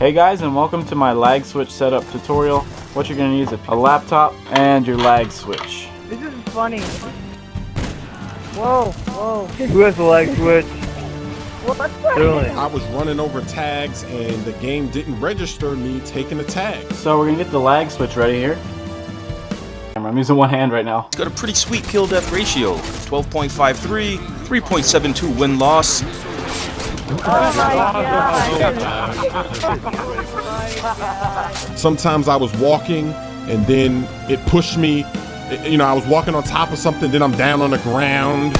Hey guys, and welcome to my lag switch setup tutorial. What you're going to need is a laptop and your lag switch. This is funny. Whoa, whoa. Who has the lag switch? What's that? I was running over tags and the game didn't register me taking the tag. So we're going to get the lag switch ready here. I'm using one hand right now. It's got a pretty sweet kill-death ratio. 12.53, 3.72 win-loss. Oh my God. Sometimes I was walking and then it pushed me. You know, I was walking on top of something, then I'm down on the ground.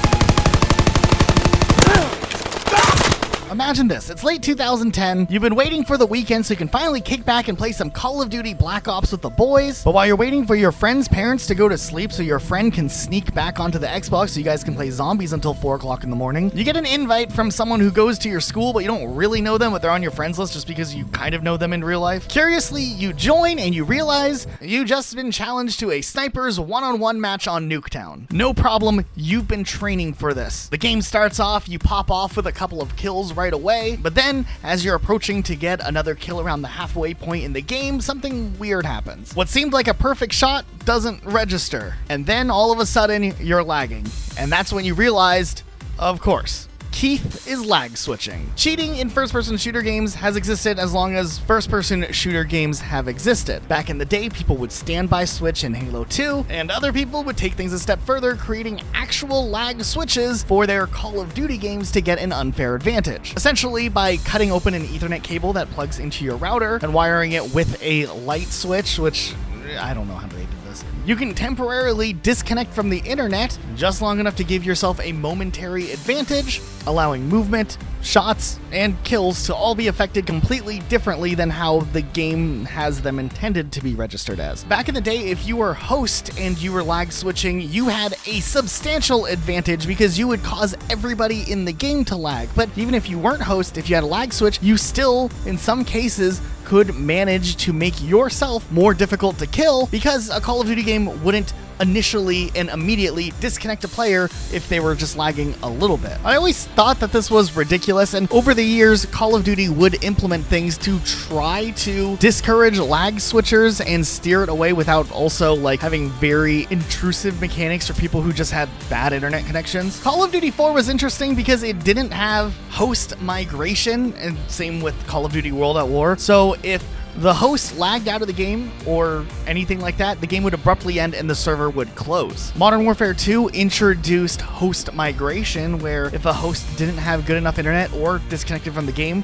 Imagine this, it's late 2010, you've been waiting for the weekend so you can finally kick back and play some Call of Duty Black Ops with the boys, but while you're waiting for your friend's parents to go to sleep so your friend can sneak back onto the Xbox so you guys can play zombies until 4 o'clock in the morning, you get an invite from someone who goes to your school but you don't really know them, but they're on your friends list just because you kind of know them in real life. Curiously, you join and you realize you just been challenged to a sniper's one-on-one match on Nuketown. No problem, you've been training for this. The game starts off, you pop off with a couple of kills right away, but then as you're approaching to get another kill around the halfway point in the game, something weird happens. What seemed like a perfect shot doesn't register, and then all of a sudden you're lagging, and that's when you realized, of course, Keith is lag switching. Cheating in first-person shooter games has existed as long as first-person shooter games have existed. Back in the day, people would standby switch in Halo 2, and other people would take things a step further, creating actual lag switches for their Call of Duty games to get an unfair advantage. Essentially, by cutting open an Ethernet cable that plugs into your router and wiring it with a light switch, which I don't know how they did this. You can temporarily disconnect from the internet just long enough to give yourself a momentary advantage, allowing movement, shots, and kills to all be affected completely differently than how the game has them intended to be registered as. Back in the day, if you were host and you were lag switching, you had a substantial advantage because you would cause everybody in the game to lag. But even if you weren't host, if you had a lag switch, you still, in some cases, could manage to make yourself more difficult to kill because a Call of Duty game wouldn't initially and immediately disconnect a player if they were just lagging a little bit. I always thought that this was ridiculous, and over the years, Call of Duty would implement things to try to discourage lag switchers and steer it away without also like having very intrusive mechanics for people who just had bad internet connections. Call of Duty 4 was interesting because it didn't have host migration, and same with Call of Duty World at War. So if the host lagged out of the game or anything like that, the game would abruptly end and the server would close. Modern Warfare 2 introduced host migration, where if a host didn't have good enough internet or disconnected from the game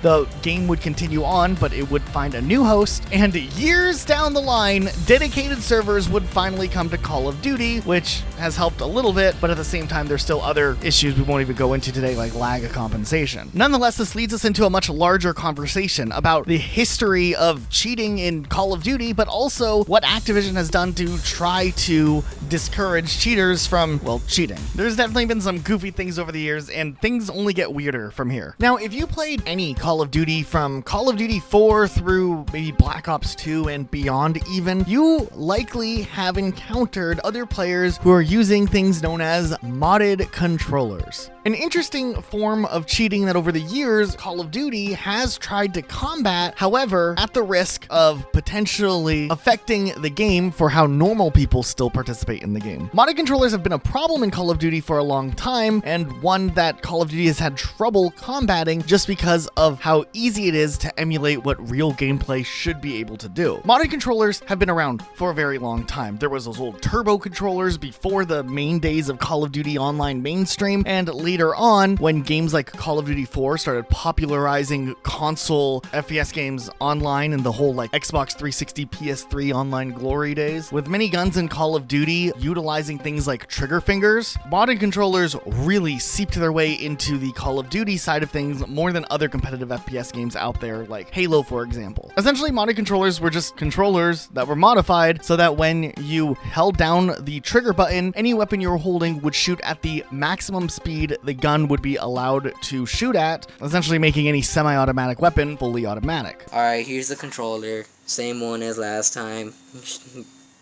would continue on, but it would find a new host, and years down the line, dedicated servers would finally come to Call of Duty, which has helped a little bit, but at the same time, there's still other issues we won't even go into today, like lag compensation. Nonetheless, this leads us into a much larger conversation about the history of cheating in Call of Duty, but also what Activision has done to try to discourage cheaters from, well, cheating. There's definitely been some goofy things over the years, and things only get weirder from here. Now, if you played any Call of Duty from Call of Duty 4 through maybe Black Ops 2 and beyond even, you likely have encountered other players who are using things known as modded controllers. An interesting form of cheating that over the years Call of Duty has tried to combat, however, at the risk of potentially affecting the game for how normal people still participate in the game. Modded controllers have been a problem in Call of Duty for a long time, and one that Call of Duty has had trouble combating just because of how easy it is to emulate what real gameplay should be able to do. Modded controllers have been around for a very long time. There was those old turbo controllers before the main days of Call of Duty Online mainstream, and later on, when games like Call of Duty 4 started popularizing console FPS games online and the whole like Xbox 360, PS3 online glory days, with many guns in Call of Duty utilizing things like trigger fingers, modded controllers really seeped their way into the Call of Duty side of things more than other competitive FPS games out there, like Halo, for example. Essentially, modded controllers were just controllers that were modified so that when you held down the trigger button, any weapon you were holding would shoot at the maximum speed the gun would be allowed to shoot at, essentially making any semi-automatic weapon fully automatic. Alright, here's the controller. Same one as last time.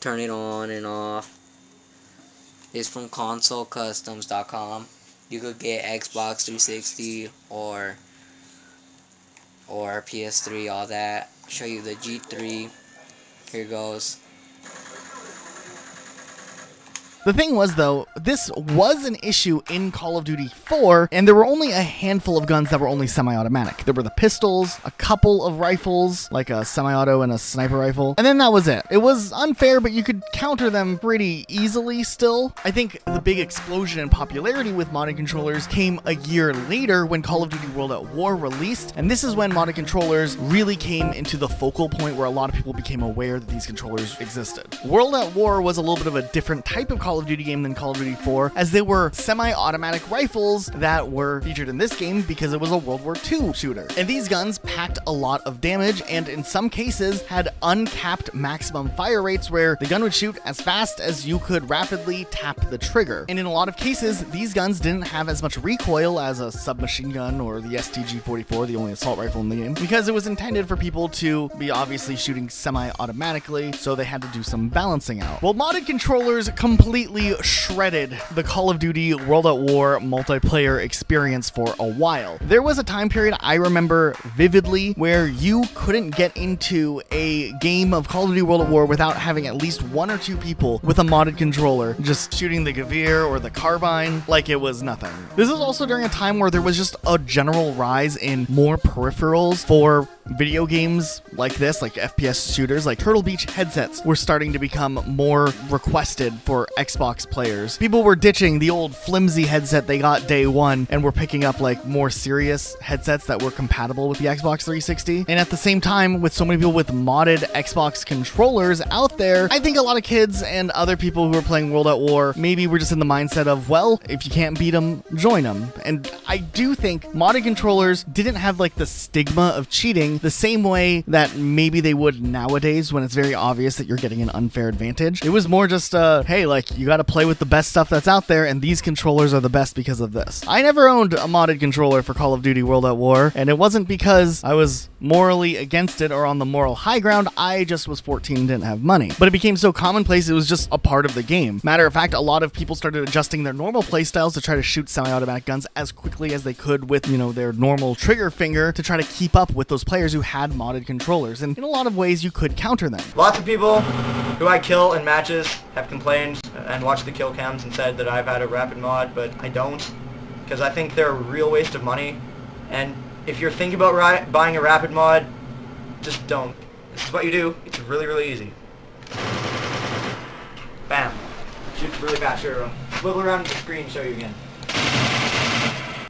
Turn it on and off. It's from consolecustoms.com. You could get Xbox 360 or PS3, all that. show you the G3. Here goes. The thing was, though, this was an issue in Call of Duty 4, and there were only a handful of guns that were only semi-automatic. There were the pistols, a couple of rifles, like a semi-auto and a sniper rifle, and then that was it. It was unfair, but you could counter them pretty easily still. I think the big explosion in popularity with modded controllers came a year later when Call of Duty World at War released, and this is when modded controllers really came into the focal point where a lot of people became aware that these controllers existed. World at War was a little bit of a different type of Call of Duty game than Call of Duty 4, as they were semi-automatic rifles that were featured in this game because it was a World War II shooter. And these guns packed a lot of damage and in some cases had uncapped maximum fire rates where the gun would shoot as fast as you could rapidly tap the trigger. And in a lot of cases, these guns didn't have as much recoil as a submachine gun or the STG-44, the only assault rifle in the game, because it was intended for people to be obviously shooting semi-automatically, so they had to do some balancing out. Well, modded controllers completely shredded the Call of Duty World at War multiplayer experience for a while. There was a time period I remember vividly where you couldn't get into a game of Call of Duty World at War without having at least one or two people with a modded controller just shooting the Gavir or the carbine like it was nothing. This is also during a time where there was just a general rise in more peripherals for video games like this, like FPS shooters, like Turtle Beach headsets were starting to become more requested for Xbox players. People were ditching the old flimsy headset they got day one and were picking up like more serious headsets that were compatible with the Xbox 360. And at the same time, with so many people with modded Xbox controllers out there, I think a lot of kids and other people who are playing World at War maybe were just in the mindset of, well, if you can't beat them, join them. And I do think modded controllers didn't have like the stigma of cheating the same way that maybe they would nowadays when it's very obvious that you're getting an unfair advantage. It was more just, hey, like, you gotta play with the best stuff that's out there, and these controllers are the best because of this. I never owned a modded controller for Call of Duty World at War, and it wasn't because I was morally against it or on the moral high ground. I just was 14 and didn't have money. But it became so commonplace, it was just a part of the game. Matter of fact, a lot of people started adjusting their normal playstyles to try to shoot semi-automatic guns as quickly as they could with, you know, their normal trigger finger to try to keep up with those players who had modded controllers. And in a lot of ways, you could counter them. Lots of people who I kill in matches have complained and watched the kill cams and said that I've had a rapid mod, but I don't, because I think they're a real waste of money. And if you're thinking about buying a rapid mod, just don't. This is what you do. It's really, really easy. Bam. Shoots really fast. Sure. Swivel around the screen, show you again.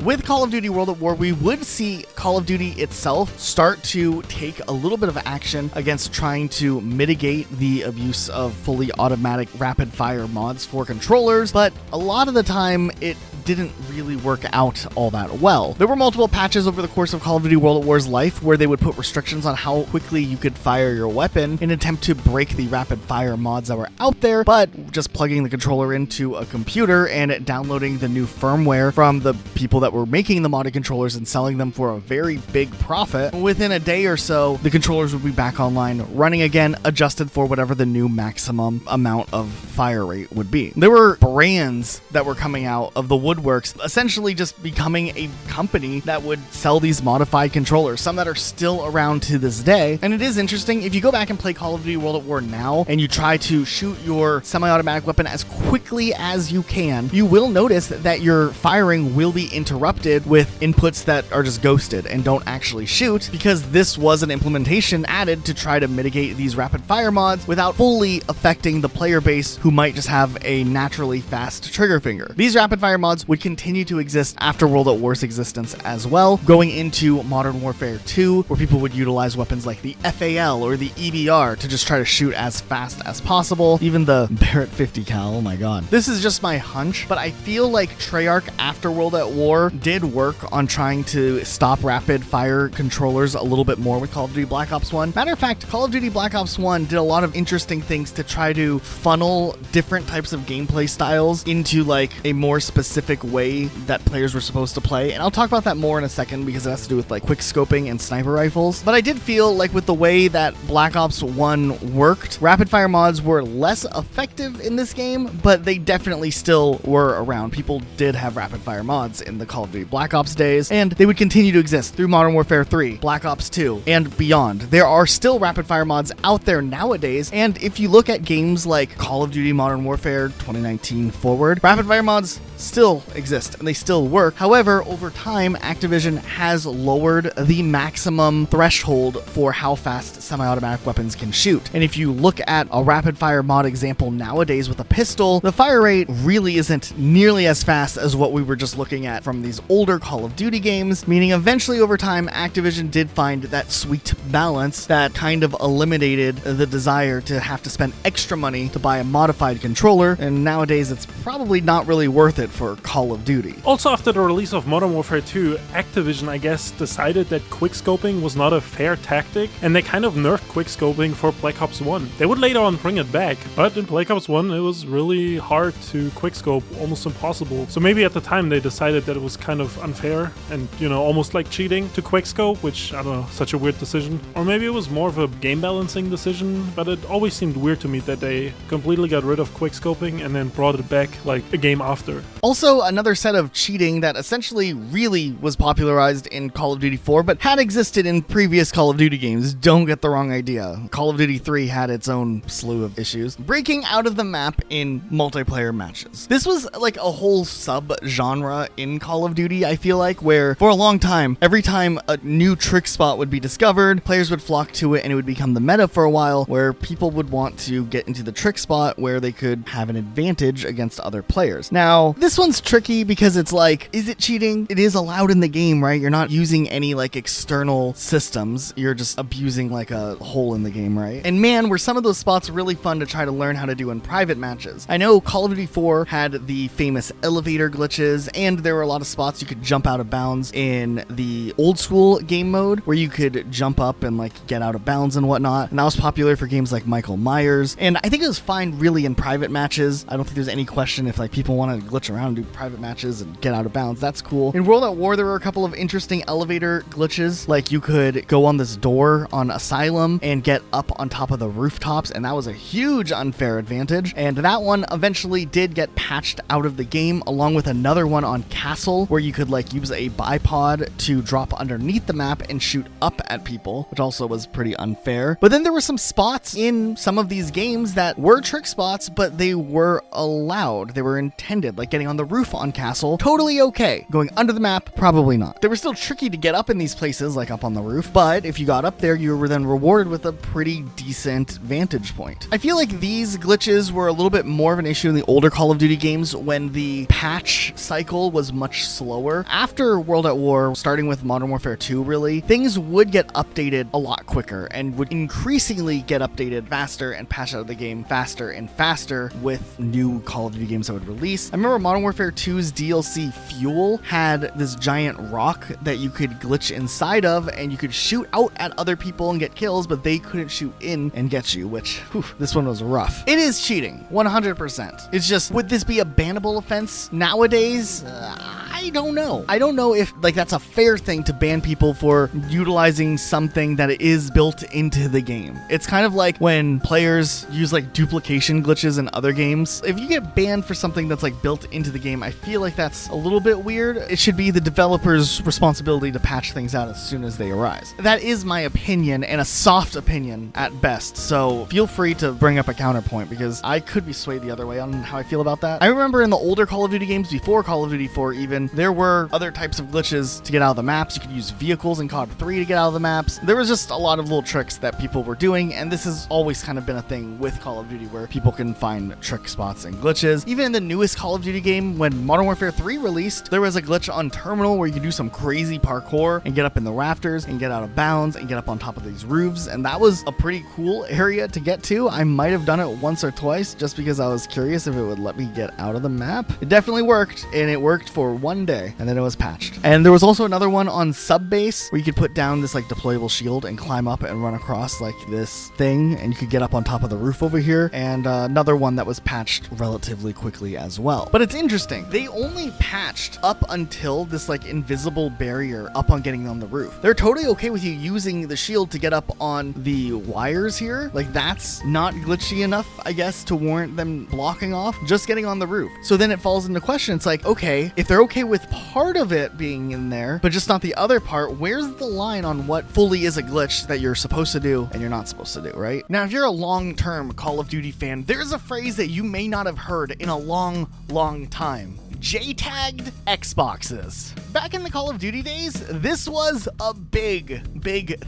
With Call of Duty World at War, we would see Call of Duty itself start to take a little bit of action against trying to mitigate the abuse of fully automatic rapid fire mods for controllers, but a lot of the time it didn't really work out all that well. There were multiple patches over the course of Call of Duty World at War's life where they would put restrictions on how quickly you could fire your weapon in an attempt to break the rapid fire mods that were out there, but just plugging the controller into a computer and downloading the new firmware from the people that were making the modded controllers and selling them for a very big profit. Within a day or so, the controllers would be back online, running again, adjusted for whatever the new maximum amount of fire rate would be. There were brands that were coming out of the woodworks, essentially just becoming a company that would sell these modified controllers, some that are still around to this day. And it is interesting, if you go back and play Call of Duty World at War now, and you try to shoot your semi-automatic weapon as quickly as you can, you will notice that your firing will be interrupted with inputs that are just ghosted and don't actually shoot, because this was an implementation added to try to mitigate these rapid fire mods without fully affecting the player base who might just have a naturally fast trigger finger. These rapid fire mods would continue to exist after World at War's existence as well, going into Modern Warfare 2, where people would utilize weapons like the FAL or the EBR to just try to shoot as fast as possible. Even the Barrett 50 cal, oh my god. This is just my hunch, but I feel like Treyarch after World at War did work on trying to stop rapid fire controllers a little bit more with Call of Duty Black Ops 1. Matter of fact, Call of Duty Black Ops 1 did a lot of interesting things to try to funnel different types of gameplay styles into like a more specific specific way that players were supposed to play, and I'll talk about that more in a second because it has to do with like quick scoping and sniper rifles. But I did feel like with the way that Black Ops 1 worked, rapid fire mods were less effective in this game, but they definitely still were around. People did have rapid fire mods in the Call of Duty Black Ops days, and they would continue to exist through Modern Warfare 3, Black Ops 2, and beyond. There are still rapid fire mods out there nowadays, and if you look at games like Call of Duty Modern Warfare 2019 forward, rapid fire mods still exist and they still work. However, over time, Activision has lowered the maximum threshold for how fast semi-automatic weapons can shoot. And if you look at a rapid fire mod example nowadays with a pistol, the fire rate really isn't nearly as fast as what we were just looking at from these older Call of Duty games, meaning eventually over time, Activision did find that sweet balance that kind of eliminated the desire to have to spend extra money to buy a modified controller, and nowadays it's probably not really worth it for Call of Duty. Also, after the release of Modern Warfare 2, Activision, I guess, decided that quickscoping was not a fair tactic, and they kind of nerfed quickscoping for Black Ops 1. They would later on bring it back, but in Black Ops 1 it was really hard to quickscope, almost impossible. So maybe at the time they decided that it was kind of unfair and, you know, almost like cheating to quickscope, which, I don't know, such a weird decision. Or maybe it was more of a game balancing decision, but it always seemed weird to me that they completely got rid of quickscoping and then brought it back like a game after. Also, another set of cheating that essentially really was popularized in Call of Duty 4, but had existed in previous Call of Duty games. Don't get the wrong idea. Call of Duty 3 had its own slew of issues. Breaking out of the map in multiplayer matches. This was like a whole sub-genre in Call of Duty, I feel like, where for a long time, every time a new trick spot would be discovered, players would flock to it and it would become the meta for a while, where people would want to get into the trick spot where they could have an advantage against other players. Now, this one's tricky because it's like, is it cheating? It is allowed in the game, right? You're not using any like external systems. You're just abusing like a hole in the game, right? And man, were some of those spots really fun to try to learn how to do in private matches. I know Call of Duty 4 had the famous elevator glitches, and there were a lot of spots you could jump out of bounds in the old school game mode where you could jump up and like get out of bounds and whatnot. And that was popular for games like Michael Myers. And I think it was fine really in private matches. I don't think there's any question if like people want to glitch around and do private matches and get out of bounds. That's cool. In World at War, there were a couple of interesting elevator glitches. Like you could go on this door on Asylum and get up on top of the rooftops, and that was a huge unfair advantage. And that one eventually did get patched out of the game, along with another one on Castle where you could like use a bipod to drop underneath the map and shoot up at people, which also was pretty unfair. But then there were some spots in some of these games that were trick spots, but they were allowed. They were intended, like getting on the roof on Castle, totally okay. Going under the map, probably not. They were still tricky to get up in these places, like up on the roof, but if you got up there, you were then rewarded with a pretty decent vantage point. I feel like these glitches were a little bit more of an issue in the older Call of Duty games when the patch cycle was much slower. After World at War, starting with Modern Warfare 2 really, things would get updated a lot quicker and would increasingly get updated faster and patch out of the game faster and faster with new Call of Duty games that would release. I remember Modern Warfare 2's DLC Fuel had this giant rock that you could glitch inside of, and you could shoot out at other people and get kills, but they couldn't shoot in and get you, which, whew, this one was rough. It is cheating, 100%. It's just, would this be a bannable offense nowadays? I don't know. I don't know if like that's a fair thing to ban people for utilizing something that is built into the game. It's kind of like when players use like duplication glitches in other games. If you get banned for something that's like built into the game, I feel like that's a little bit weird. It should be the developer's responsibility to patch things out as soon as they arise. That is my opinion, and a soft opinion at best. So feel free to bring up a counterpoint because I could be swayed the other way on how I feel about that. I remember in the older Call of Duty games, before Call of Duty 4 even, there were other types of glitches to get out of the maps. You could use vehicles in COD 3 to get out of the maps. There was just a lot of little tricks that people were doing, and this has always kind of been a thing with Call of Duty where people can find trick spots and glitches. Even in the newest Call of Duty game, when Modern Warfare 3 released, there was a glitch on Terminal where you could do some crazy parkour and get up in the rafters and get out of bounds and get up on top of these roofs, and that was a pretty cool area to get to. I might have done it once or twice just because I was curious if it would let me get out of the map. It definitely worked, and it worked for 1 one day, and then it was patched. And there was also another one on sub base where you could put down this like deployable shield and climb up and run across like this thing, and you could get up on top of the roof over here. And another one that was patched relatively quickly as well. But it's interesting, they only patched up until this like invisible barrier up on getting on the roof. They're totally okay with you using the shield to get up on the wires here. Like that's not glitchy enough, I guess, to warrant them blocking off just getting on the roof. So then it falls into question. It's like, okay, if they're okay with part of it being in there, but just not the other part, where's the line on what fully is a glitch that you're supposed to do and you're not supposed to do, right? Now, if you're a long-term Call of Duty fan, there's a phrase that you may not have heard in a long time. JTAGed Xboxes. Back in the Call of Duty days, this was a big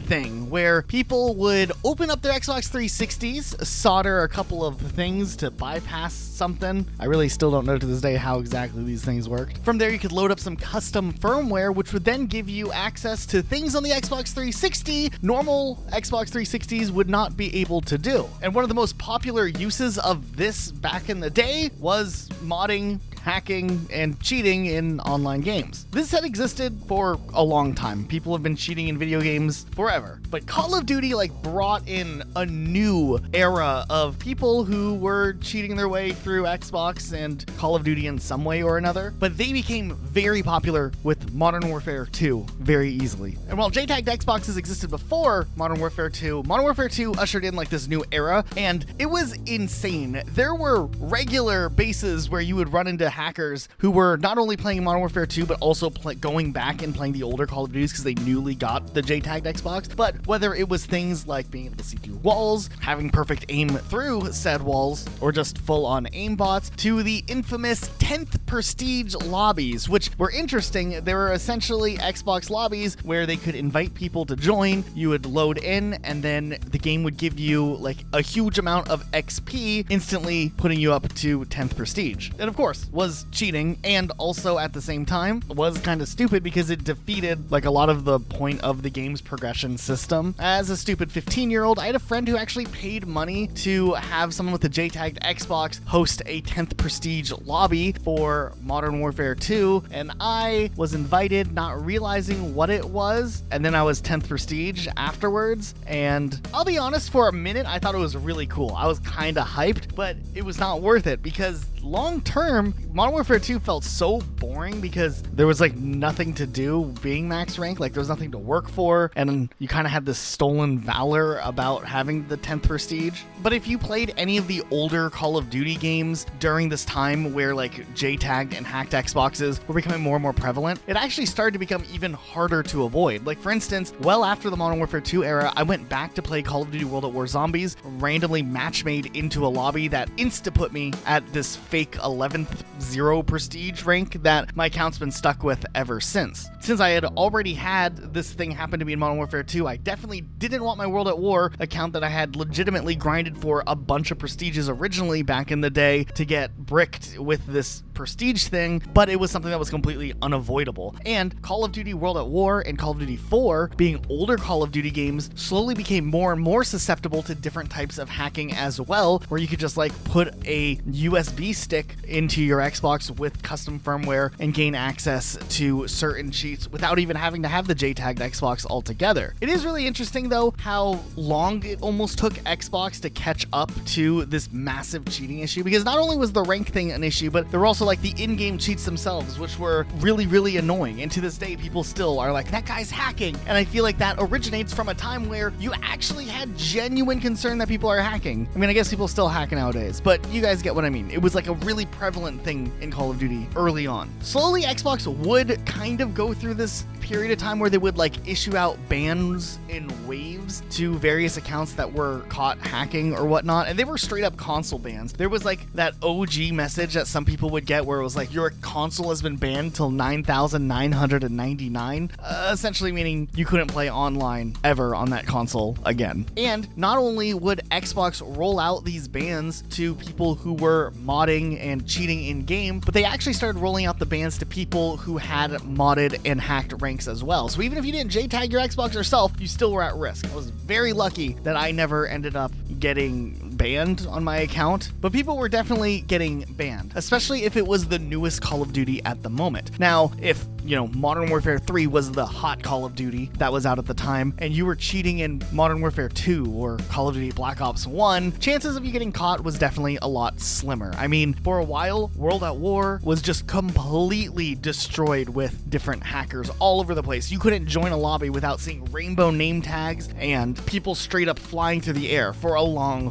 thing where people would open up their Xbox 360s, solder a couple of things to bypass something. I really still don't know to this day how exactly these things worked. From there, you could load up some custom firmware, which would then give you access to things on the Xbox 360 normal Xbox 360s would not be able to do. And one of the most popular uses of this back in the day was modding, hacking, and cheating in online games. This had existed for a long time. People have been cheating in video games forever. But Call of Duty brought in a new era of people who were cheating their way through Xbox and Call of Duty in some way or another. But they became very popular with Modern Warfare 2 very easily. And while JTAG Xboxes existed before Modern Warfare 2, Modern Warfare 2 ushered in this new era, and it was insane. There were regular bases where you would run into hackers who were not only playing Modern Warfare 2, but also going back and playing the older Call of Duties because they newly got the JTAG Xbox. But whether it was things like being able to see through walls, having perfect aim through said walls, or just full-on aimbots, to the infamous 10th Prestige lobbies, which were interesting. They were essentially Xbox lobbies where they could invite people to join. You would load in, and then the game would give you a huge amount of XP, instantly putting you up to 10th Prestige. And of course, was cheating, and also at the same time was kind of stupid because it defeated a lot of the point of the game's progression system. As a stupid 15-year-old, I had a friend who actually paid money to have someone with a JTAGed Xbox host a 10th Prestige lobby for Modern Warfare 2, and I was invited not realizing what it was, and then I was 10th Prestige afterwards, and I'll be honest, for a minute I thought it was really cool. I was kind of hyped, but it was not worth it because long term, Modern Warfare 2 felt so boring because there was nothing to do being max rank. There was nothing to work for, and you kind of had this stolen valor about having the 10th Prestige. But if you played any of the older Call of Duty games during this time where JTAGed and hacked Xboxes were becoming more and more prevalent, it actually started to become even harder to avoid. For instance, well after the Modern Warfare 2 era, I went back to play Call of Duty World at War Zombies, randomly match-made into a lobby that insta-put me at this fake 11th 0 prestige rank that my account's been stuck with ever since. Since I had already had this thing happen to me in Modern Warfare 2, I definitely didn't want my World at War account that I had legitimately grinded for a bunch of prestiges originally back in the day to get bricked with this prestige thing, but it was something that was completely unavoidable. And Call of Duty World at War and Call of Duty 4, being older Call of Duty games, slowly became more and more susceptible to different types of hacking as well, where you could just put a USB stick into your Xbox with custom firmware and gain access to certain cheats without even having to have the JTAGed Xbox altogether. It is really interesting though how long it almost took Xbox to catch up to this massive cheating issue, because not only was the rank thing an issue, but there were also the in-game cheats themselves, which were really annoying, and to this day people still are that guy's hacking. And I feel that originates from a time where you actually had genuine concern that people are hacking. I mean, I guess people still hack nowadays, but you guys get what I mean. It was a really prevalent thing in Call of Duty early on. Slowly, Xbox would kind of go through this period of time where they would issue out bans in waves to various accounts that were caught hacking or whatnot, and they were straight up console bans. There was that OG message that some people would get where it was your console has been banned till 9,999, essentially meaning you couldn't play online ever on that console again. And not only would Xbox roll out these bans to people who were modding and cheating in game, but they actually started rolling out the bans to people who had modded and hacked ranks as well. So even if you didn't JTAG your Xbox yourself, you still were at risk. I was very lucky that I never ended up getting banned on my account, but people were definitely getting banned, especially if it was the newest Call of Duty at the moment. Now, if Modern Warfare 3 was the hot Call of Duty that was out at the time, and you were cheating in Modern Warfare 2 or Call of Duty Black Ops 1, chances of you getting caught was definitely a lot slimmer. I mean, for a while, World at War was just completely destroyed with different hackers all over the place. You couldn't join a lobby without seeing rainbow name tags and people straight up flying through the air for a long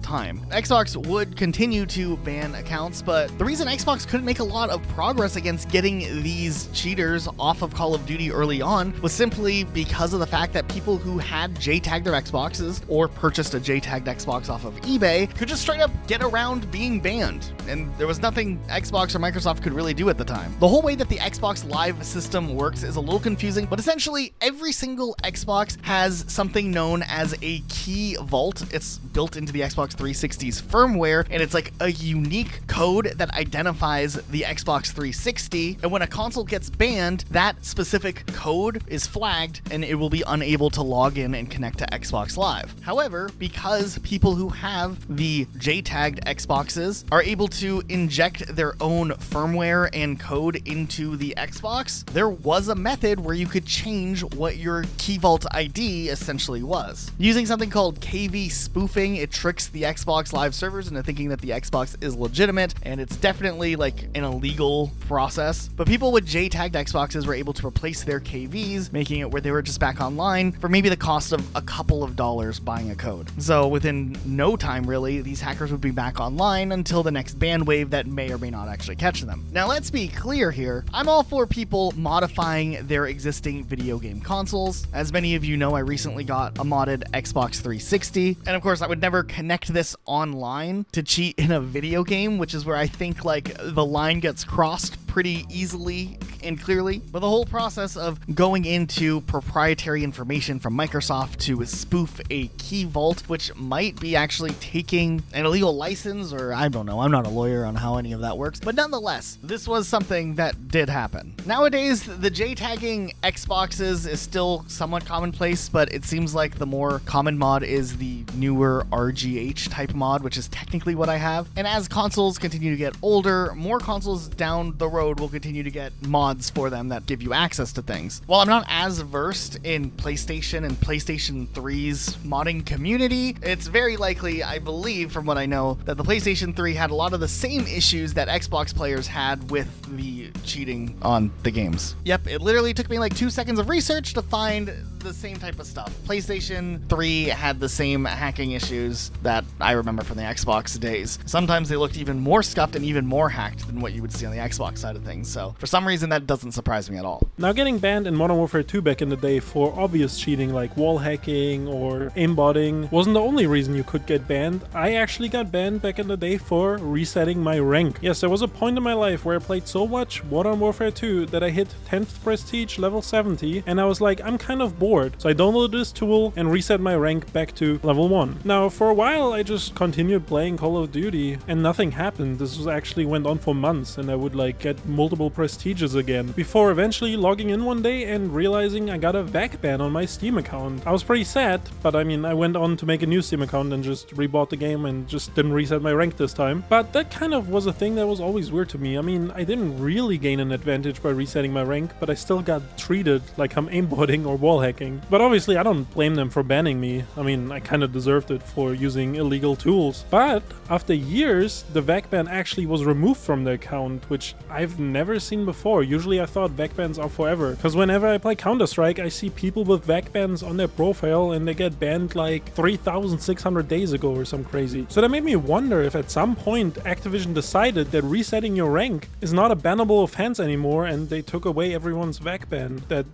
time. Xbox would continue to ban accounts, but the reason Xbox couldn't make a lot of progress against getting these cheaters off of Call of Duty early on was simply because of the fact that people who had JTAGged their Xboxes or purchased a JTAGged Xbox off of eBay could just straight up get around being banned, and there was nothing Xbox or Microsoft could really do at the time. The whole way that the Xbox Live system works is a little confusing, but essentially every single Xbox has something known as a key vault. It's built into the Xbox 360's firmware, and it's like a unique code that identifies the Xbox 360, and when a console gets banned, that specific code is flagged and it will be unable to log in and connect to Xbox Live. However, because people who have the JTAGged Xboxes are able to inject their own firmware and code into the Xbox, there was a method where you could change what your key vault ID essentially was. Using something called KV spoofing, it tricks the Xbox Live servers into thinking that the Xbox is legitimate, and it's definitely like an illegal process. But people with JTAGged Xboxes were able to replace their KVs, making it where they were just back online for maybe the cost of a couple of dollars buying a code. So within no time, really, these hackers would be back online until the next ban wave that may or may not actually catch them. Now, let's be clear here. I'm all for people modifying their existing video game consoles. As many of you know, I recently got a modded Xbox 360, and of course, I would never connect this online to cheat in a video game, which is where I think like the line gets crossed pretty easily and clearly. But the whole process of going into proprietary information from Microsoft to spoof a key vault, which might be actually taking an illegal license, or I don't know, I'm not a lawyer on how any of that works, but nonetheless, this was something that did happen. Nowadays, the JTAGging Xboxes is still somewhat commonplace, but it seems like the more common mod is the newer RGH type mod, which is technically what I have. And as consoles continue to get older, more consoles down the road will continue to get mods for them that give you access to things. While I'm not as versed in PlayStation and PlayStation 3's modding community, it's very likely, I believe from what I know, that the PlayStation 3 had a lot of the same issues that Xbox players had with the cheating on the games. Yep, it literally took me like 2 seconds of research to find the same type of stuff. PlayStation 3 had the same hacking issues that I remember from the Xbox days. Sometimes they looked even more scuffed and even more hacked than what you would see on the Xbox side of things, so for some reason that doesn't surprise me at all. Now, getting banned in Modern Warfare 2 back in the day for obvious cheating like wall hacking or aimbotting wasn't the only reason you could get banned. I actually got banned back in the day for resetting my rank. Yes, there was a point in my life where I played so much Modern Warfare 2 that I hit 10th prestige level 70, and I was like, I'm kind of bored. So I downloaded this tool and reset my rank back to level 1. Now, for a while I just continued playing Call of Duty and nothing happened. This was actually went on for months, and I would like get multiple prestiges again before eventually logging in one day and realizing I got a VAC ban on my Steam account. I was pretty sad, but I mean, I went on to make a new Steam account and just rebought the game and just didn't reset my rank this time. But that kind of was a thing that was always weird to me. I mean, I didn't really gain an advantage by resetting my rank, but I still got treated like I'm aimbotting or wall hacking. But obviously I don't blame them for banning me. I mean, I kind of deserved it for using illegal tools. But after years, the VAC ban actually was removed from the account, which I've never seen before. Usually I thought VAC bans are forever, because whenever I play Counter-Strike, I see people with VAC bans on their profile and they get banned like 3,600 days ago or some crazy. So that made me wonder if at some point Activision decided that resetting your rank is not a bannable offense anymore, and they took away everyone's VAC ban that,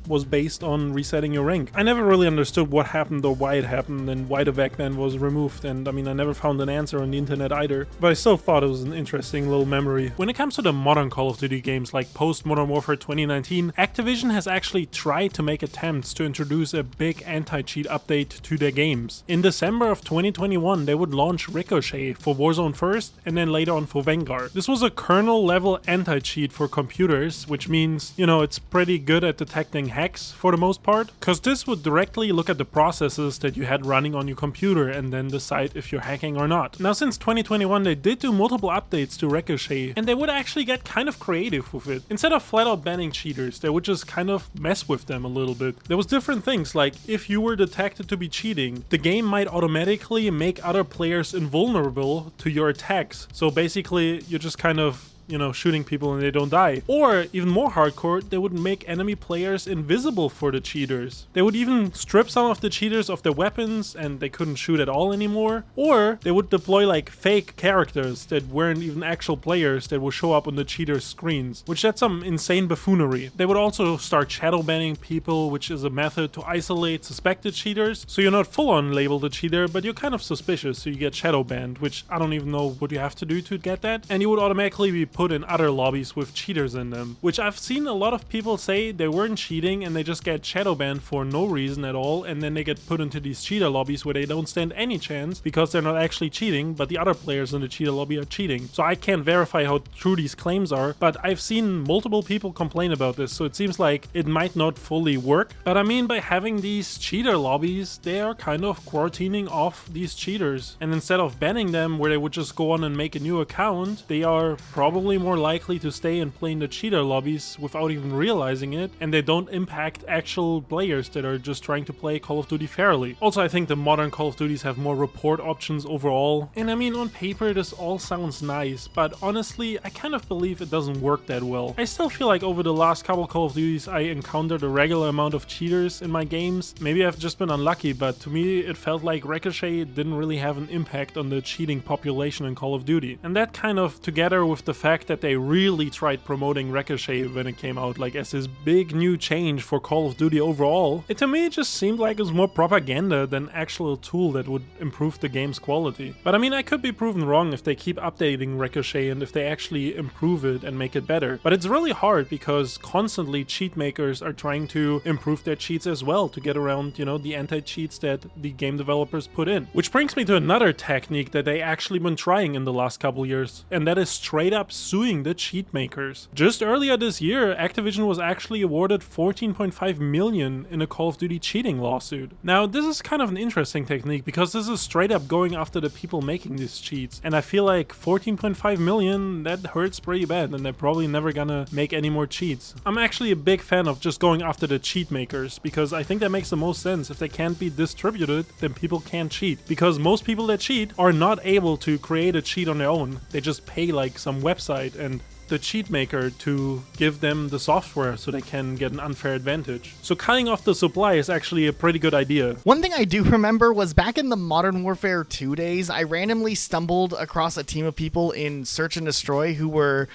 was based on resetting your rank. I never really understood what happened or why it happened and why the VAC ban was removed, and I mean, I never found an answer on the internet either, but I still thought it was an interesting little memory. When it comes to the modern Call of Duty games like post Modern Warfare 2019, Activision has actually tried to make attempts to introduce a big anti-cheat update to their games. In December of 2021, they would launch Ricochet for Warzone first, and then later on for Vanguard. This was a kernel level anti-cheat for computers, which means, it's pretty good at detecting hacks for the most part, part, because this would directly look at the processes that you had running on your computer and then decide if you're hacking or not. Now, since 2021, they did do multiple updates to Ricochet, and they would actually get kind of creative with it. Instead of flat out banning cheaters, they would just kind of mess with them a little bit. There was different things, like if you were detected to be cheating, the game might automatically make other players invulnerable to your attacks. So basically, you're just kind of shooting people and they don't die. Or, even more hardcore, they would make enemy players invisible for the cheaters. They would even strip some of the cheaters of their weapons and they couldn't shoot at all anymore. Or, they would deploy like fake characters that weren't even actual players that would show up on the cheaters' screens, which that's some insane buffoonery. They would also start shadow banning people, which is a method to isolate suspected cheaters. So you're not full on labeled a cheater, but you're kind of suspicious, so you get shadow banned, which I don't even know what you have to do to get that. And you would automatically be put in other lobbies with cheaters in them, which I've seen a lot of people say they weren't cheating and they just get shadow banned for no reason at all, and then they get put into these cheater lobbies where they don't stand any chance because they're not actually cheating, but the other players in the cheater lobby are cheating. So I can't verify how true these claims are, but I've seen multiple people complain about this, so it seems like it might not fully work. But I mean, by having these cheater lobbies, they are kind of quarantining off these cheaters, and instead of banning them where they would just go on and make a new account, they are probably more likely to stay and play in the cheater lobbies without even realizing it, and they don't impact actual players that are just trying to play Call of Duty fairly. Also, I think the modern Call of Duties have more report options overall, and I mean, on paper this all sounds nice, but honestly I kind of believe it doesn't work that well. I still feel like over the last couple Call of Duties I encountered a regular amount of cheaters in my games. Maybe I've just been unlucky, but to me it felt like Ricochet didn't really have an impact on the cheating population in Call of Duty, and that kind of, together with the fact that they really tried promoting Ricochet when it came out, like as this big new change for Call of Duty overall, it to me just seemed like it was more propaganda than actual tool that would improve the game's quality. But I mean, I could be proven wrong if they keep updating Ricochet and if they actually improve it and make it better. But it's really hard because constantly cheat makers are trying to improve their cheats as well to get around, the anti-cheats that the game developers put in. Which brings me to another technique that they actually been trying in the last couple years, and that is straight up suing the cheat makers. Just earlier this year, Activision was actually awarded $14.5 million in a Call of Duty cheating lawsuit. Now, this is kind of an interesting technique because this is straight up going after the people making these cheats, and I feel like $14.5 million, that hurts pretty bad, and they're probably never gonna make any more cheats. I'm actually a big fan of just going after the cheat makers because I think that makes the most sense. If they can't be distributed, then people can't cheat, because most people that cheat are not able to create a cheat on their own. They just pay like some website and the cheat maker to give them the software so they can get an unfair advantage. So cutting off the supply is actually a pretty good idea. One thing I do remember was back in the Modern Warfare 2 days, I randomly stumbled across a team of people in Search and Destroy who were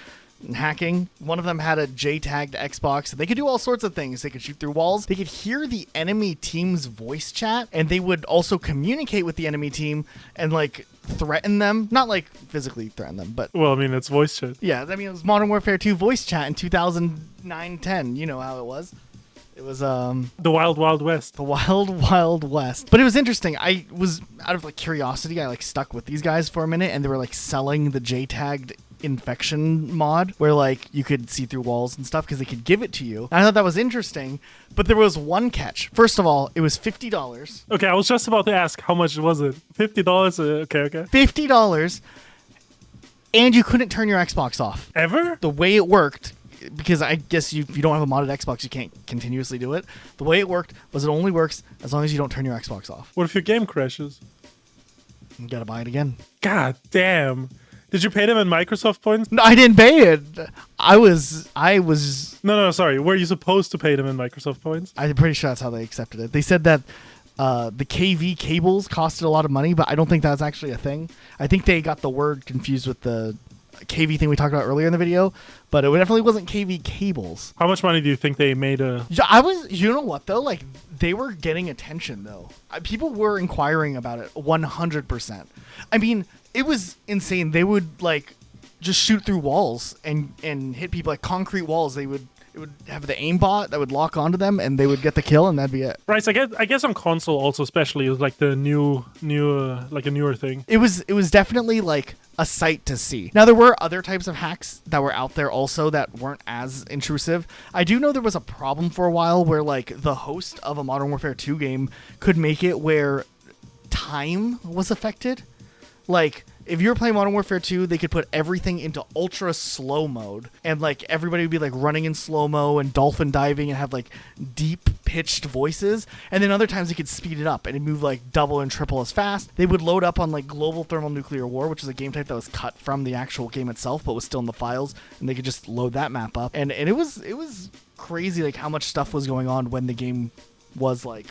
hacking. One of them had a JTAG Xbox. They could do all sorts of things. They could shoot through walls. They could hear the enemy team's voice chat, and they would also communicate with the enemy team and like threaten them. Not like physically threaten them, but well, I mean, it's voice chat. Yeah, I mean, it was Modern Warfare 2 voice chat in 2009-10. You know how it was. It was the Wild Wild West. The Wild Wild West. But it was interesting. I was out of like curiosity, I like stuck with these guys for a minute, and they were like selling the JTAG infection mod where like you could see through walls and stuff because they could give it to you. And I thought that was interesting, but there was one catch. First of all, it was $50. Okay, I was just about to ask how much was it. $50? Okay. $50, and you couldn't turn your Xbox off. Ever? The way it worked, because I guess if you don't have a modded Xbox, you can't continuously do it. The way it worked was it only works as long as you don't turn your Xbox off. What if your game crashes? You gotta buy it again. God damn. Did you pay them in Microsoft points? No, I didn't pay it. I was. No, sorry. Were you supposed to pay them in Microsoft points? I'm pretty sure that's how they accepted it. They said that the KV cables costed a lot of money, but I don't think that's actually a thing. I think they got the word confused with the KV thing we talked about earlier in the video, but it definitely wasn't KV cables. How much money do you think they made? You know what though? Like, they were getting attention though. People were inquiring about it 100%. I mean, it was insane. They would like just shoot through walls and hit people, like concrete walls. It would have the aimbot that would lock onto them, and they would get the kill, and that'd be it. Right. So I guess on console also, especially, it was like the like a newer thing. It was definitely like a sight to see. Now, there were other types of hacks that were out there also that weren't as intrusive. I do know there was a problem for a while where, like, the host of a Modern Warfare 2 game could make it where time was affected. Like, if you were playing Modern Warfare 2, they could put everything into ultra slow mode, and like everybody would be like running in slow-mo and dolphin diving and have like deep pitched voices, and then other times they could speed it up and it'd move like double and triple as fast. They would load up on like Global Thermonuclear War, which is a game type that was cut from the actual game itself but was still in the files, and they could just load that map up, and it was crazy like how much stuff was going on when the game was like,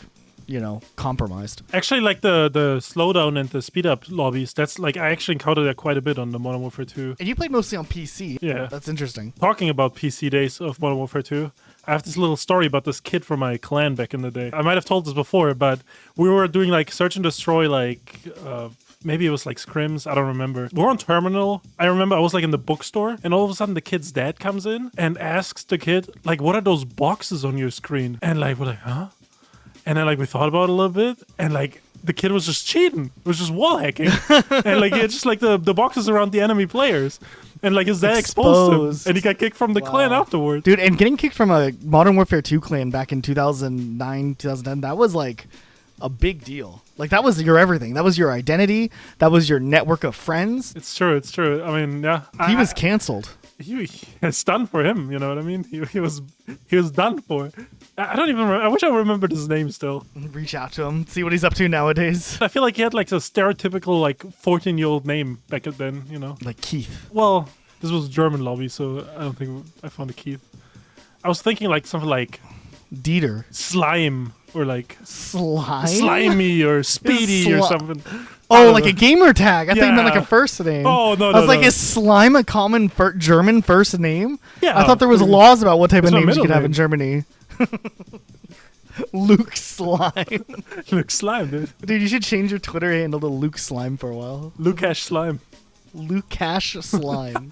you know, compromised. Actually, like the slowdown and the speed up lobbies, that's like, I actually encountered that quite a bit on the Modern Warfare 2. And you played mostly on PC. Yeah. That's interesting. Talking about PC days of Modern Warfare 2, I have this little story about this kid from my clan back in the day. I might have told this before, but we were doing like search and destroy, like maybe it was like scrims, I don't remember. We're on terminal. I remember I was like in the bookstore, and all of a sudden the kid's dad comes in and asks the kid, like, what are those boxes on your screen? And like, we're like, huh? And then, like, we thought about it a little bit, and, like, the kid was just cheating. It was just wall hacking. And, like, he had just, like, the boxes around the enemy players. And, like, his dad exposed him. And he got kicked from the clan afterwards. Dude, and getting kicked from a Modern Warfare 2 clan back in 2009, 2010, that was, like, a big deal. Like, that was your everything. That was your identity. That was your network of friends. It's true, it's true. I mean, yeah. He was canceled. It's done for him, you know what I mean? He was done for. I don't even remember. I wish I remembered his name still. Reach out to him, see what he's up to nowadays. I feel like he had like a stereotypical like 14-year-old name back then, you know? Like Keith. Well, this was German lobby, so I don't think I found a Keith. I was thinking like something like Dieter. Slime, or like Slime? Slimy or Speedy or something. Oh, like a gamer tag. I thought you meant like a first name. Oh, no, I was like, no. is Slime a common German first name? Yeah. I thought there was laws about what type of It's my names you could middle have in name. Germany. Luke Slime. Luke Slime, dude. Dude, you should change your Twitter handle to Luke Slime for a while. Lukash Slime. Lukash Slime.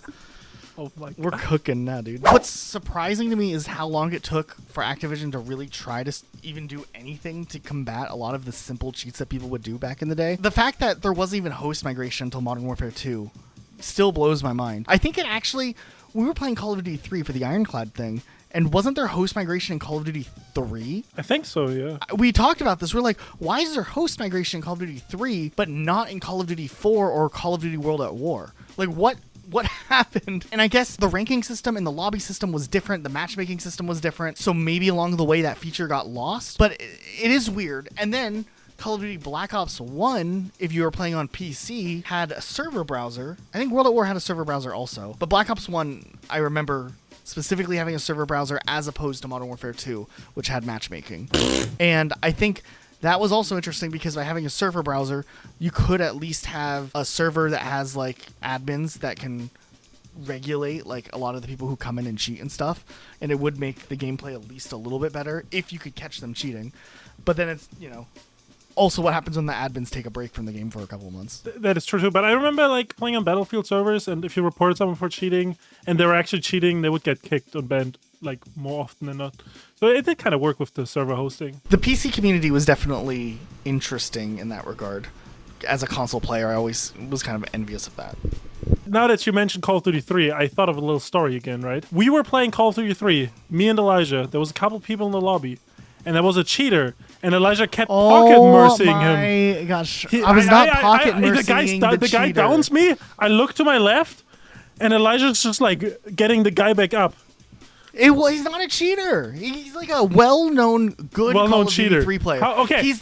Oh my God. We're cooking now, dude. What's surprising to me is how long it took for Activision to really try to even do anything to combat a lot of the simple cheats that people would do back in the day. The fact that there wasn't even host migration until Modern Warfare 2 still blows my mind. I think it actually... We were playing Call of Duty 3 for the Ironclad thing, and wasn't there host migration in Call of Duty 3? I think so, yeah. We talked about this. We're like, why is there host migration in Call of Duty 3, but not in Call of Duty 4 or Call of Duty World at War? Like, what happened? And I guess the ranking system and the lobby system was different. The matchmaking system was different. So maybe along the way that feature got lost. But it is weird. And then Call of Duty Black Ops 1, if you were playing on PC, had a server browser. I think World at War had a server browser also. But Black Ops 1, I remember specifically having a server browser as opposed to Modern Warfare 2, which had matchmaking. And I think that was also interesting because by having a server browser, you could at least have a server that has like admins that can regulate like a lot of the people who come in and cheat and stuff, and it would make the gameplay at least a little bit better if you could catch them cheating. But then it's, you know, also what happens when the admins take a break from the game for a couple of months. That is true too, but I remember like playing on Battlefield servers, and if you reported someone for cheating and they were actually cheating, they would get kicked or banned like more often than not. So it did kind of work with the server hosting. The PC community was definitely interesting in that regard. As a console player, I always was kind of envious of that. Now that you mentioned Call of Duty 3, I thought of a little story again, right? We were playing Call of Duty 3, me and Elijah. There was a couple people in the lobby, and there was a cheater, and Elijah kept pocket mercying him. Oh my gosh. I was not pocket mercying the guy downs me, I look to my left, and Elijah's just like getting the guy back up. He's not a cheater. He's like a well-known Call of cheater. Duty 3 player. Okay.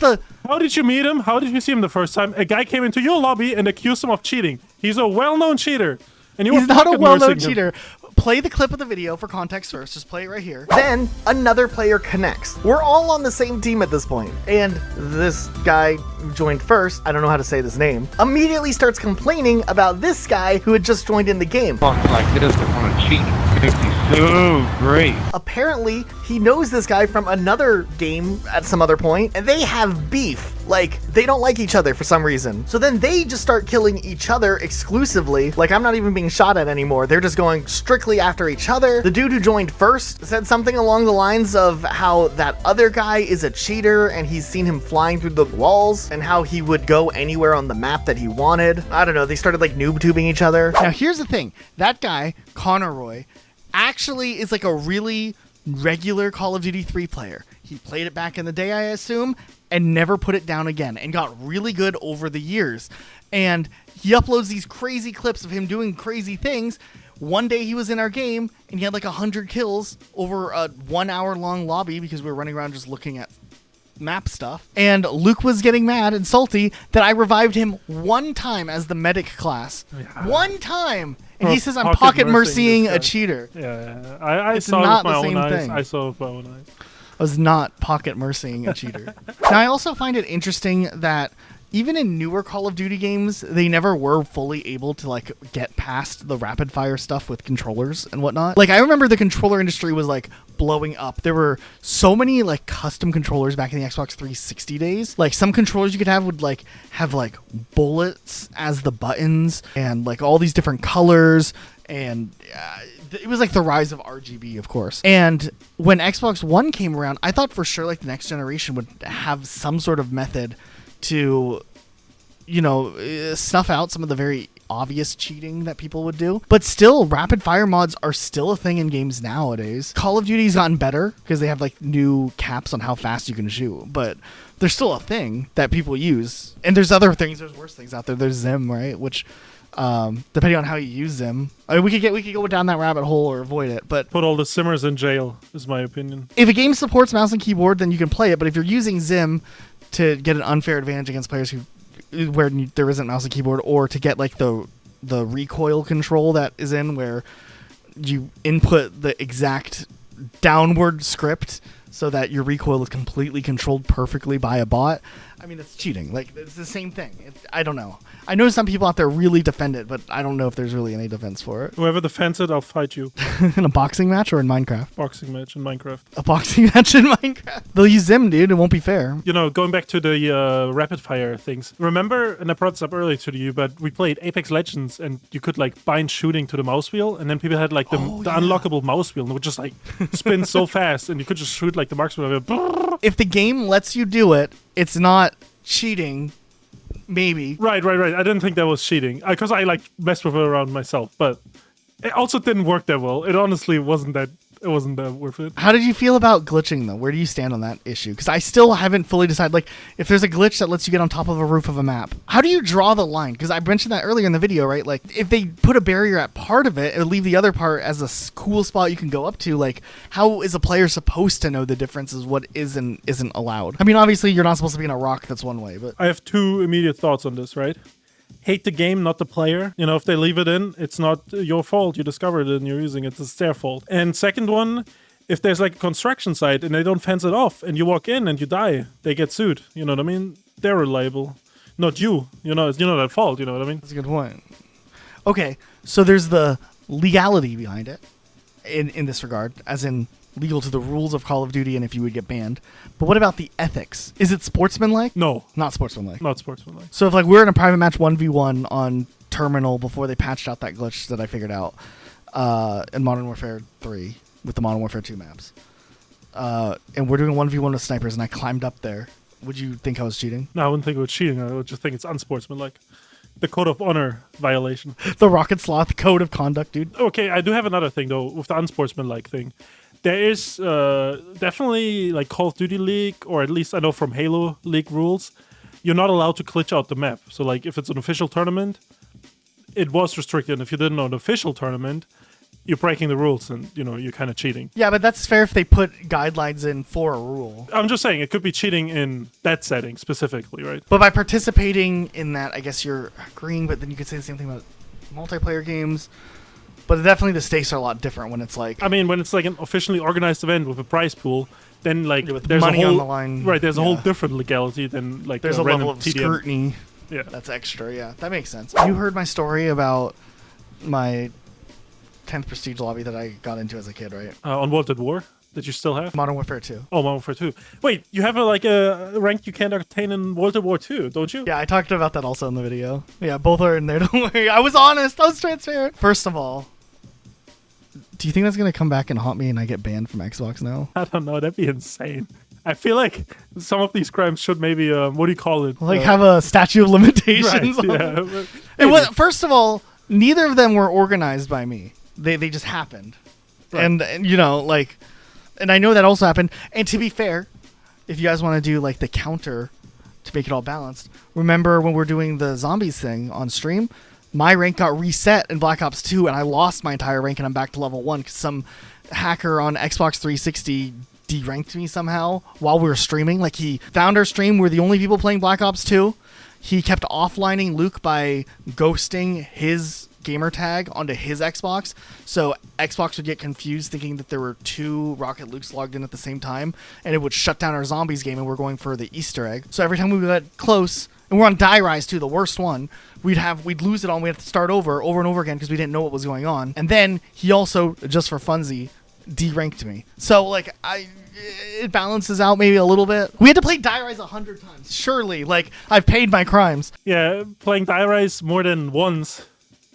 How did you meet him? How did you see him the first time? A guy came into your lobby and accused him of cheating. He's a well-known cheater. And He's not a well-known cheater. Play the clip of the video for context first. Just play it right here. Then another player connects. We're all on the same team at this point. And this guy who joined first, I don't know how to say this name, immediately starts complaining about this guy who had just joined in the game. Fuck like this, I want to cheat. It makes me so great. Apparently, he knows this guy from another game at some other point, and they have beef. Like, they don't like each other for some reason. So then they just start killing each other exclusively. Like, I'm not even being shot at anymore. They're just going strictly after each other. The dude who joined first said something along the lines of how that other guy is a cheater and he's seen him flying through the walls and how he would go anywhere on the map that he wanted. I don't know. They started like noob tubing each other. Now, here's the thing. That guy, Connor Roy, actually is like a really regular Call of Duty 3 player. He played it back in the day, I assume, and never put it down again, and got really good over the years. And he uploads these crazy clips of him doing crazy things. One day he was in our game, and he had like 100 kills over a 1 hour long lobby because we were running around just looking at map stuff. And Luke was getting mad and salty that I revived him one time as the medic class. Yeah. One time! And he says I'm pocket mercying a cheater. Yeah. I saw it with my own eyes. I saw it with my own eyes. I was not pocket mercying a cheater. Now, I also find it interesting that even in newer Call of Duty games, they never were fully able to like get past the rapid fire stuff with controllers and whatnot. Like, I remember the controller industry was like blowing up. There were so many like custom controllers back in the Xbox 360 days. Like, some controllers you could have would like have like bullets as the buttons and like all these different colors, and it was like the rise of RGB, of course. And when Xbox One came around, I thought for sure like the next generation would have some sort of method to, you know, snuff out some of the very obvious cheating that people would do. But still, rapid fire mods are still a thing in games nowadays. Call of Duty's gotten better because they have like new caps on how fast you can shoot, but they're still a thing that people use. And there's other things, there's worse things out there. There's Zim, right? Which depending on how you use them, I mean, we could go down that rabbit hole or avoid it. But put all the simmers in jail is my opinion. If a game supports mouse and keyboard, then you can play it. But if you're using Zim to get an unfair advantage against players where there isn't mouse and keyboard, or to get like the recoil control that is in where you input the exact downward script so that your recoil is completely controlled perfectly by a bot, I mean, it's cheating. Like, it's the same thing. I don't know. I know some people out there really defend it, but I don't know if there's really any defense for it. Whoever defends it, I'll fight you. In a boxing match or in Minecraft? Boxing match in Minecraft. A boxing match in Minecraft? They'll use Zim, dude. It won't be fair. You know, going back to the rapid fire things. Remember, and I brought this up earlier to you, but we played Apex Legends and you could like bind shooting to the mouse wheel, and then people had like the unlockable mouse wheel and it would just like spin so fast and you could just shoot like the marksman. If the game lets you do it, it's not cheating. Maybe. Right. I didn't think that was cheating because I like messed with it around myself, but it also didn't work that well. It honestly wasn't that worth it. How did you feel about glitching though? Where do you stand on that issue? Because I still haven't fully decided. Like, if there's a glitch that lets you get on top of a roof of a map, how do you draw the line? Because I mentioned that earlier in the video, right? Like, if they put a barrier at part of it and leave the other part as a cool spot you can go up to, like, how is a player supposed to know the differences? What is and isn't allowed? I mean, obviously you're not supposed to be in a rock. That's one way, but I have two immediate thoughts on this, right? Hate the game, not the player. You know, if they leave it in, it's not your fault. You discovered it and you're using it. It's their fault. And second one, if there's like a construction site and they don't fence it off and you walk in and you die, they get sued. You know what I mean? They're liable. Not you. You know, it's not their fault. You know what I mean? That's a good point. Okay, so there's the legality behind it in this regard, as in legal to the rules of Call of Duty and if you would get banned. But what about the ethics? Is it sportsmanlike? No. Not sportsmanlike. Not sportsmanlike. So if like we're in a private match 1v1 on Terminal before they patched out that glitch that I figured out in Modern Warfare 3 with the Modern Warfare 2 maps, and we're doing 1v1 with snipers and I climbed up there, would you think I was cheating? No, I wouldn't think it was cheating. I would just think it's unsportsmanlike. The code of honor violation. The Rocket Sloth code of conduct, dude. Okay, I do have another thing though with the unsportsmanlike thing. There is definitely like Call of Duty League, or at least I know from Halo League rules, you're not allowed to glitch out the map. So like if it's an official tournament, it was restricted. And if you didn't know an official tournament, you're breaking the rules and, you know, you're kind of cheating. Yeah, but that's fair if they put guidelines in for a rule. I'm just saying it could be cheating in that setting specifically, right? But by participating in that, I guess you're agreeing, but then you could say the same thing about multiplayer games. But definitely the stakes are a lot different when it's like... I mean, when it's like an officially organized event with a prize pool, then like with there's money a whole, on the line. Right, there's a whole different legality than like there's a random level of TDM. scrutiny. Yeah. That's extra, yeah. That makes sense. You heard my story about my 10th Prestige lobby that I got into as a kid, right? On World at War? that you still have? Modern Warfare 2. Oh, Modern Warfare 2. Wait, you have a rank you can't obtain in World War 2, don't you? Yeah, I talked about that also in the video. Yeah, both are in there. Don't worry. I was honest. I was transparent. First of all, do you think that's gonna come back and haunt me and I get banned from Xbox now? I don't know. That'd be insane. I feel like some of these crimes should maybe, what do you call it? Like have a statute of limitations. Right, on yeah. it was, first of all, neither of them were organized by me. They just happened. Right. And you know, like, and I know that also happened. And to be fair, if you guys want to do like the counter to make it all balanced, remember when we're doing the zombies thing on stream, my rank got reset in Black Ops 2 and I lost my entire rank and I'm back to level 1 because some hacker on Xbox 360 deranked me somehow while we were streaming. Like, he found our stream. We're the only people playing Black Ops 2. He kept offlining Luke by ghosting his gamer tag onto his Xbox, so Xbox would get confused thinking that there were 2 Rocket Lukes logged in at the same time, and it would shut down our zombies game, and we're going for the Easter egg. So every time we got close, and we're on Die Rise too, the worst one, we'd lose it all, and we'd have to start over and over again because we didn't know what was going on. And then he also, just for funsies, deranked me. So like it balances out maybe a little bit. We had to play Die Rise 100 times. Surely, like, I've paid my crimes. Yeah, playing Die Rise more than once,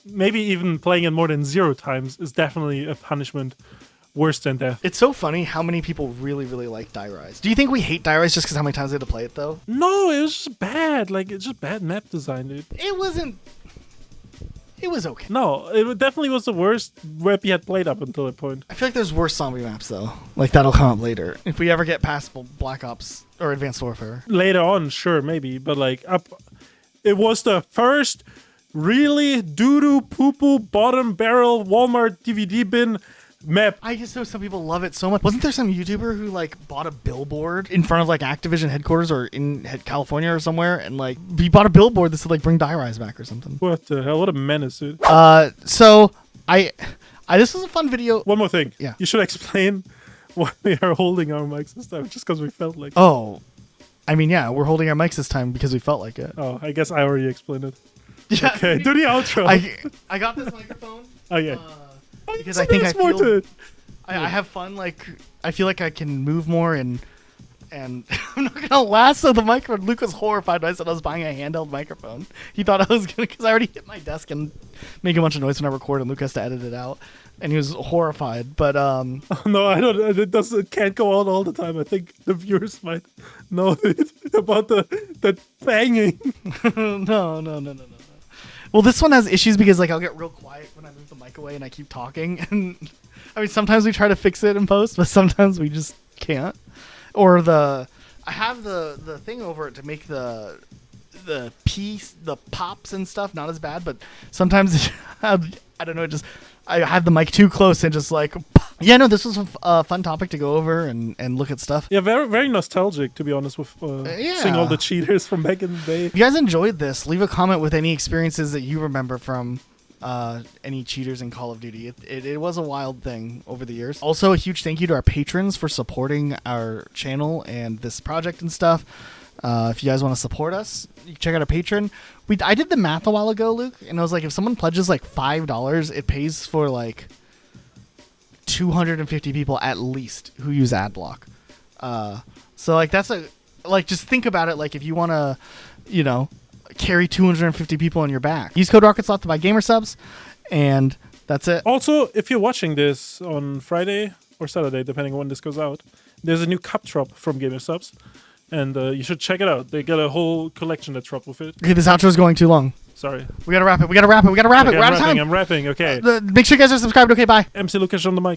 maybe even playing it more than 0 times, is definitely a punishment worse than death. It's so funny how many people really, really like Die Rise. Do you think we hate Die Rise just because how many times we had to play it, though? No, it was just bad. Like, it's just bad map design, dude. It wasn't... It was okay. No, it definitely was the worst map you had played up until that point. I feel like there's worse zombie maps, though. Like, that'll come up later. If we ever get past Black Ops or Advanced Warfare. Later on, sure, maybe. But, like, it was the first really doo-doo, poo-poo, bottom barrel Walmart DVD bin map. I just know some people love it so much. Wasn't there some YouTuber who like bought a billboard in front of like Activision headquarters or in California or somewhere, and like he bought a billboard that said like bring Die Rise back or something? What the hell? What a menace, dude. So I this was a fun video. One more thing. Yeah. You should explain why we are holding our mics this time, just because we felt like it. Oh, I mean, yeah, we're holding our mics this time because we felt like it. Oh, I guess I already explained it. Yeah. Okay, do the outro. I got this microphone. Oh yeah. Because I think I more to feel it. I have fun. Like, I feel like I can move more and I'm not gonna lasso the microphone. Luke was horrified when I said I was buying a handheld microphone. He thought I was gonna, because I already hit my desk and make a bunch of noise when I record, and Luke has to edit it out, and he was horrified. But Oh, no, I don't. It can't go on all the time. I think the viewers might know about the banging. No. Well, this one has issues because like I'll get real quiet when I move the mic away and I keep talking, and I mean sometimes we try to fix it in post, but sometimes we just can't. Or I have the thing over it to make the pops and stuff not as bad, but sometimes I don't know, I have the mic too close and just like, yeah, no, this was a fun topic to go over and look at stuff. Yeah, very very nostalgic, to be honest, with seeing all the cheaters from back in the day. If you guys enjoyed this, leave a comment with any experiences that you remember from any cheaters in Call of Duty. It was a wild thing over the years. Also, a huge thank you to our patrons for supporting our channel and this project and stuff. If you guys want to support us, you can check out our Patreon. I did the math a while ago, Luke, and I was like, if someone pledges like $5, it pays for like 250 people at least who use AdBlock. So like that's just think about it. Like if you want to, carry 250 people on your back, use code RocketSlot to buy gamer subs, and that's it. Also, if you're watching this on Friday or Saturday, depending on when this goes out, there's a new cup drop from Gamer Subs, and you should check it out. They got a whole collection that dropped with it. Okay, this outro is going too long. Sorry. We gotta wrap it. We're out of time. I'm rapping. Okay. Make sure you guys are subscribed. Okay, bye. MC Lucas on the mic.